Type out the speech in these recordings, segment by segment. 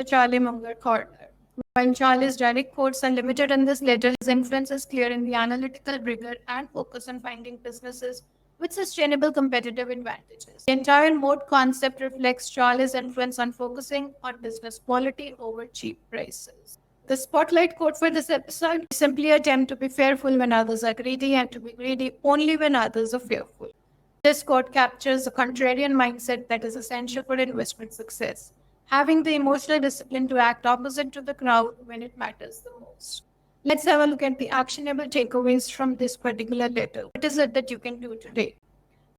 Charlie Munger corner. While Charlie's direct quotes are limited in this letter, his influence is clear in the analytical rigor and focus on finding businesses with sustainable competitive advantages. The entire mode concept reflects Charlie's influence on focusing on business quality over cheap prices. The spotlight quote for this episode: simply attempt to be fearful when others are greedy and to be greedy only when others are fearful. This quote captures a contrarian mindset that is essential for investment success, having the emotional discipline to act opposite to the crowd when it matters the most. Let's have a look at the actionable takeaways from this particular letter. What is it that you can do today?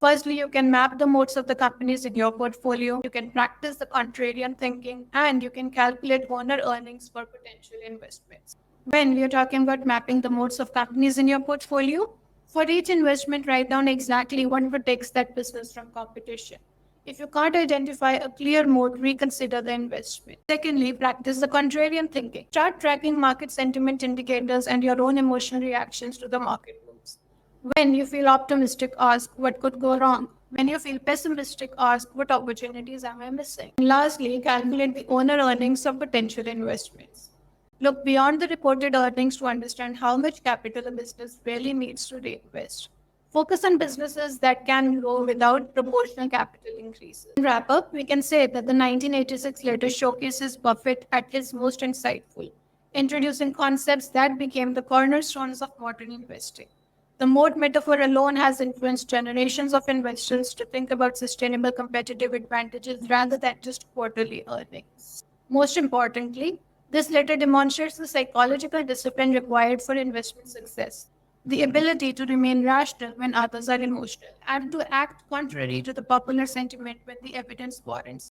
Firstly, you can map the modes of the companies in your portfolio, you can practice the contrarian thinking, and you can calculate owner earnings for potential investments. When we are talking about mapping the modes of companies in your portfolio, for each investment, write down exactly what protects that business from competition. If you can't identify a clear mode, reconsider the investment. Secondly, practice the contrarian thinking. Start tracking market sentiment indicators and your own emotional reactions to the market moves. When you feel optimistic, ask what could go wrong. When you feel pessimistic, ask what opportunities am I missing. And lastly, calculate the owner earnings of potential investments. Look beyond the reported earnings to understand how much capital a business really needs to reinvest. Focus on businesses that can grow without proportional capital increases. To wrap up, we can say that the 1986 letter showcases Buffett at his most insightful, introducing concepts that became the cornerstones of modern investing. The mode metaphor alone has influenced generations of investors to think about sustainable competitive advantages rather than just quarterly earnings. Most importantly, this letter demonstrates the psychological discipline required for investment success, the ability to remain rational when others are emotional, and to act contrary to the popular sentiment when the evidence warrants.